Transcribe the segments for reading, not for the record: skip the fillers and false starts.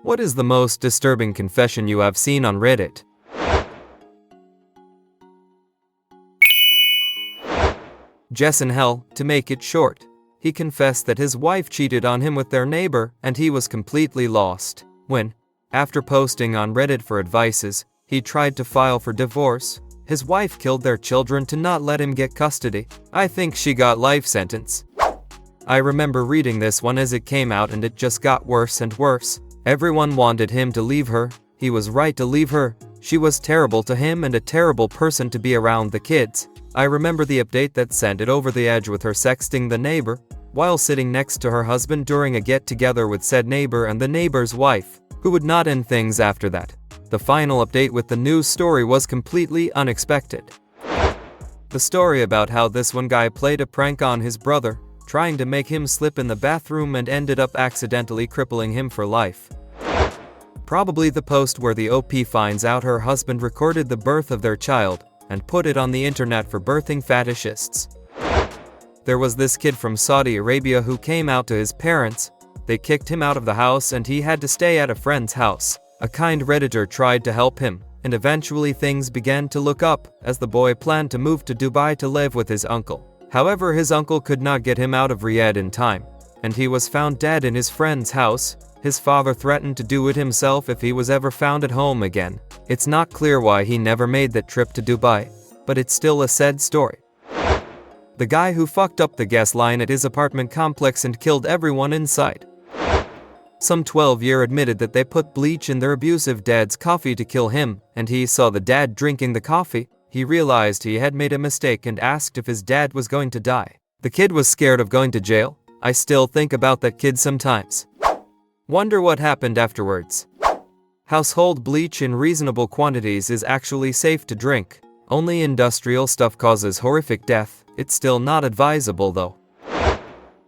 What is the most disturbing confession you have seen on Reddit? Jess in hell, to make it short. He confessed that his wife cheated on him with their neighbor and he was completely lost. When, after posting on Reddit for advices, he tried to file for divorce, his wife killed their children to not let him get custody. I think she got life sentence. I remember reading this one as it came out and it just got worse and worse. Everyone wanted him to leave her. He was right to leave her. She was terrible to him and a terrible person to be around the kids. I remember the update that sent it over the edge with her sexting the neighbor while sitting next to her husband during a get-together with said neighbor and the neighbor's wife, who would not end things after that. The final update with the news story was completely unexpected. The story about how this one guy played a prank on his brother, trying to make him slip in the bathroom and ended up accidentally crippling him for life. Probably the post where the OP finds out her husband recorded the birth of their child and put it on the internet for birthing fetishists. There was this kid from Saudi Arabia who came out to his parents. They kicked him out of the house and he had to stay at a friend's house. A kind Redditor tried to help him, and eventually things began to look up as the boy planned to move to Dubai to live with his uncle. However, his uncle could not get him out of Riyadh in time, and he was found dead in his friend's house. His father threatened to do it himself if he was ever found at home again. It's not clear why he never made that trip to Dubai, but it's still a sad story. The guy who fucked up the gas line at his apartment complex and killed everyone inside. Some 12-year admitted that they put bleach in their abusive dad's coffee to kill him, and he saw the dad drinking the coffee. He realized he had made a mistake and asked if his dad was going to die. The kid was scared of going to jail. I still think about that kid sometimes. Wonder what happened afterwards. Household bleach in reasonable quantities is actually safe to drink. Only industrial stuff causes horrific death. It's still not advisable though.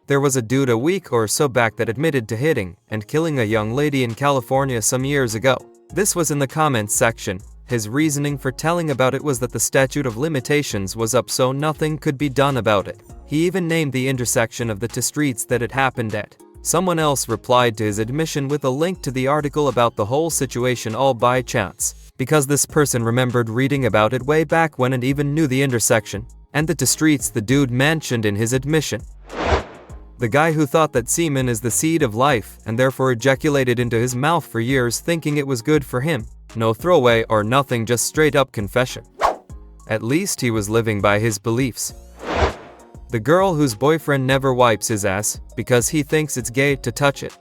There was a dude a week or so back that admitted to hitting and killing a young lady in California some years ago. This was in the comments section. His reasoning for telling about it was that the statute of limitations was up so nothing could be done about it. He even named the intersection of the two streets that it happened at. Someone else replied to his admission with a link to the article about the whole situation all by chance, because this person remembered reading about it way back when and even knew the intersection and the two streets the dude mentioned in his admission. The guy who thought that semen is the seed of life and therefore ejaculated into his mouth for years thinking it was good for him. No throwaway or nothing, just straight up confession. At least he was living by his beliefs. The girl whose boyfriend never wipes his ass because he thinks it's gay to touch it.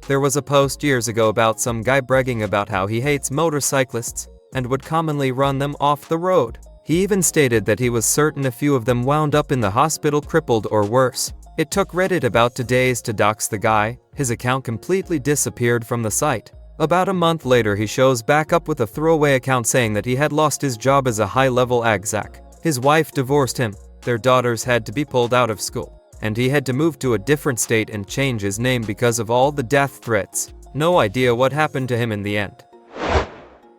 There was a post years ago about some guy bragging about how he hates motorcyclists and would commonly run them off the road. He even stated that he was certain a few of them wound up in the hospital crippled or worse. It took Reddit about 2 days to dox the guy. His account completely disappeared from the site. About a month later he shows back up with a throwaway account saying that he had lost his job as a high-level exec. His wife divorced him, their daughters had to be pulled out of school, and he had to move to a different state and change his name because of all the death threats. No idea what happened to him in the end.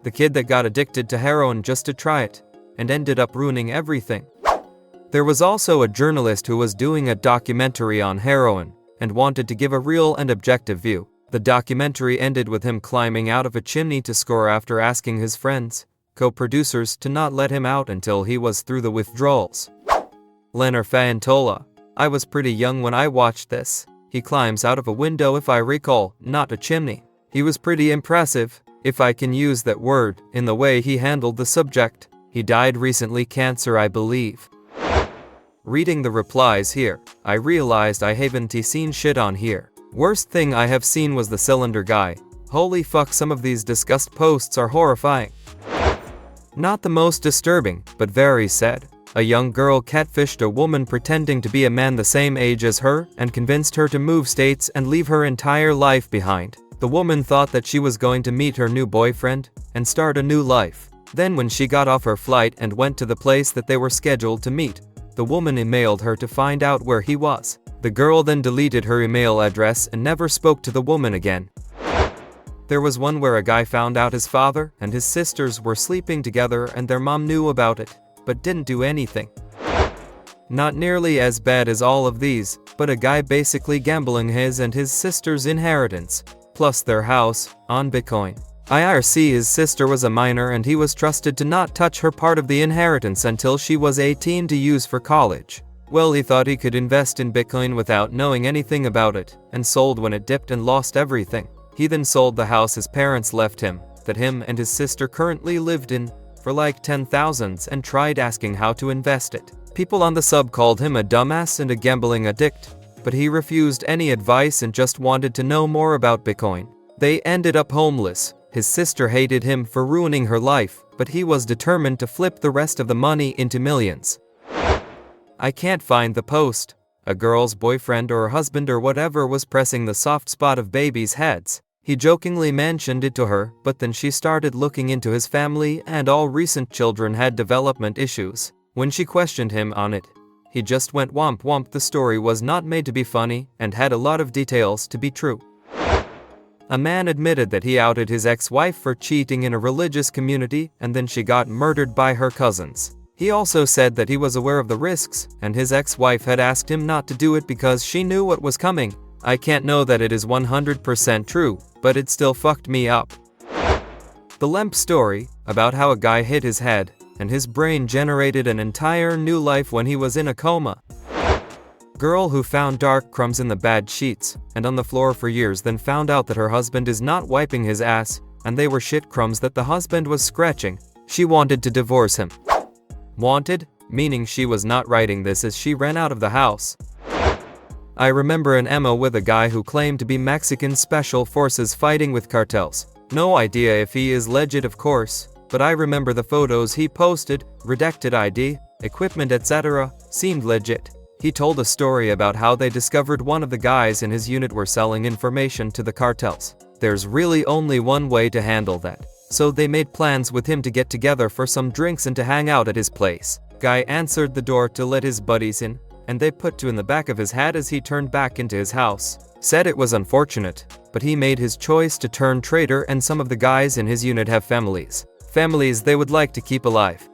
The kid that got addicted to heroin just to try it, and ended up ruining everything. There was also a journalist who was doing a documentary on heroin and wanted to give a real and objective view. The documentary ended with him climbing out of a chimney to score after asking his friends, co-producers, to not let him out until he was through the withdrawals. Leonard Fantola. I was pretty young when I watched this. He climbs out of a window, if I recall, not a chimney. He was pretty impressive, if I can use that word, in the way he handled the subject. He died recently, cancer I believe. Reading the replies here, I realized I haven't seen shit on here. Worst thing I have seen was the cylinder guy. Holy fuck, some of these disgust posts are horrifying. Not the most disturbing, but very sad. A young girl catfished a woman pretending to be a man the same age as her and convinced her to move states and leave her entire life behind. The woman thought that she was going to meet her new boyfriend and start a new life. Then when she got off her flight and went to the place that they were scheduled to meet, the woman emailed her to find out where he was. The girl then deleted her email address and never spoke to the woman again. There was one where a guy found out his father and his sisters were sleeping together and their mom knew about it, but didn't do anything. Not nearly as bad as all of these, but a guy basically gambling his and his sister's inheritance. plus their house, on Bitcoin. IRC's sister was a minor and he was trusted to not touch her part of the inheritance until she was 18 to use for college. Well, he thought he could invest in Bitcoin without knowing anything about it, and sold when it dipped and lost everything. He then sold the house his parents left him, that him and his sister currently lived in, for like 10,000s and tried asking how to invest it. People on the sub called him a dumbass and a gambling addict, but he refused any advice and just wanted to know more about Bitcoin. They ended up homeless. His sister hated him for ruining her life, but he was determined to flip the rest of the money into millions. I can't find the post. A girl's boyfriend or husband or whatever was pressing the soft spot of babies' heads. He jokingly mentioned it to her, but then she started looking into his family and all recent children had development issues. When she questioned him on it, he just went womp womp. The story was not made to be funny and had a lot of details to be true. A man admitted that he outed his ex-wife for cheating in a religious community and then she got murdered by her cousins. He also said that he was aware of the risks, and his ex-wife had asked him not to do it because she knew what was coming. I can't know that it is 100% true, but it still fucked me up. The Lemp story, about how a guy hit his head, and his brain generated an entire new life when he was in a coma. Girl who found dark crumbs in the bed sheets, and on the floor for years, then found out that her husband is not wiping his ass, and they were shit crumbs that the husband was scratching. She wanted to divorce him. Wanted, meaning she was not writing this as she ran out of the house. I remember an emo with a guy who claimed to be Mexican special forces fighting with cartels. No idea if he is legit, of course, but I remember the photos he posted, redacted ID, equipment etc. seemed legit. He told a story about how they discovered one of the guys in his unit were selling information to the cartels. There's really only one way to handle that. So they made plans with him to get together for some drinks and to hang out at his place. Guy answered the door to let his buddies in, and they put two in the back of his head as he turned back into his house. Said it was unfortunate, but he made his choice to turn traitor, and some of the guys in his unit have families. Families they would like to keep alive.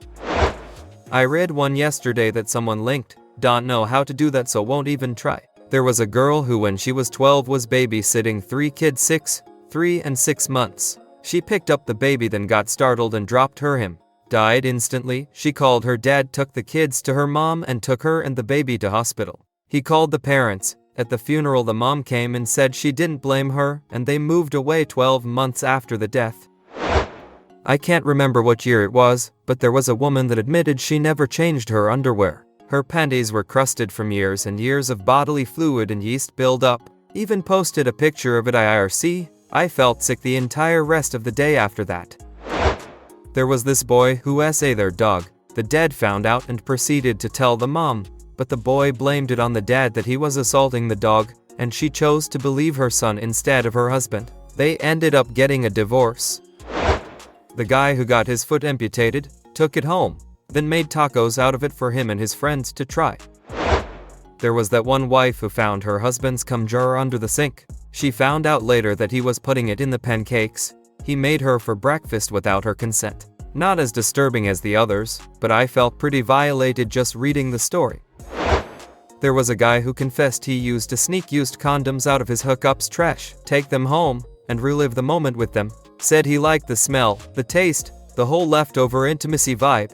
I read one yesterday that someone linked, don't know how to do that so won't even try. There was a girl who when she was 12 was babysitting 3 kids 6, 3 and 6 months. She picked up the baby then got startled and dropped him. Died instantly. She called her dad, took the kids to her mom and took her and the baby to hospital. He called the parents. At the funeral the mom came and said she didn't blame her and they moved away 12 months after the death. I can't remember what year it was, but there was a woman that admitted she never changed her underwear. Her panties were crusted from years and years of bodily fluid and yeast buildup. Even posted a picture of it IRC. I felt sick the entire rest of the day after that. There was this boy who SA their dog. The dad found out and proceeded to tell the mom, but the boy blamed it on the dad that he was assaulting the dog, and she chose to believe her son instead of her husband. They ended up getting a divorce. The guy who got his foot amputated took it home, then made tacos out of it for him and his friends to try. There was that one wife who found her husband's cum jar under the sink. She found out later that he was putting it in the pancakes he made her for breakfast without her consent. Not as disturbing as the others, but I felt pretty violated just reading the story. There was a guy who confessed he used to sneak used condoms out of his hookups' trash, take them home, and relive the moment with them. Said he liked the smell, the taste, the whole leftover intimacy vibe.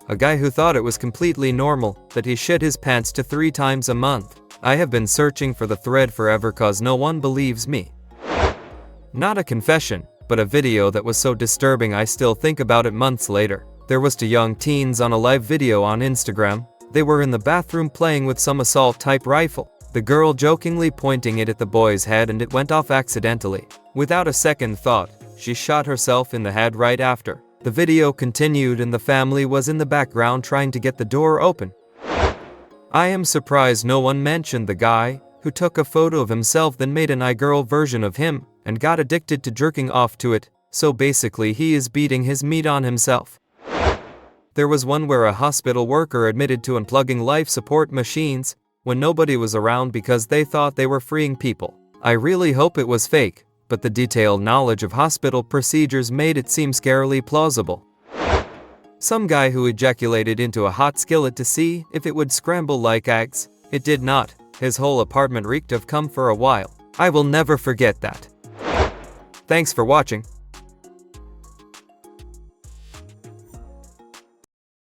A guy who thought it was completely normal that he shit his pants to 3 times a month. I have been searching for the thread forever cause no one believes me. Not a confession, but a video that was so disturbing I still think about it months later. There was 2 young teens on a live video on Instagram. They were in the bathroom playing with some assault-type rifle. The girl jokingly pointing it at the boy's head and it went off accidentally. Without a second thought, she shot herself in the head right after. The video continued and the family was in the background trying to get the door open. I am surprised no one mentioned the guy who took a photo of himself then made an iGirl version of him and got addicted to jerking off to it, so basically he is beating his meat on himself. There was one where a hospital worker admitted to unplugging life support machines when nobody was around because they thought they were freeing people. I really hope it was fake, but the detailed knowledge of hospital procedures made it seem scarily plausible. Some guy who ejaculated into a hot skillet to see if it would scramble like eggs. It did not. His whole apartment reeked of cum for a while. I will never forget that. Thanks for watching.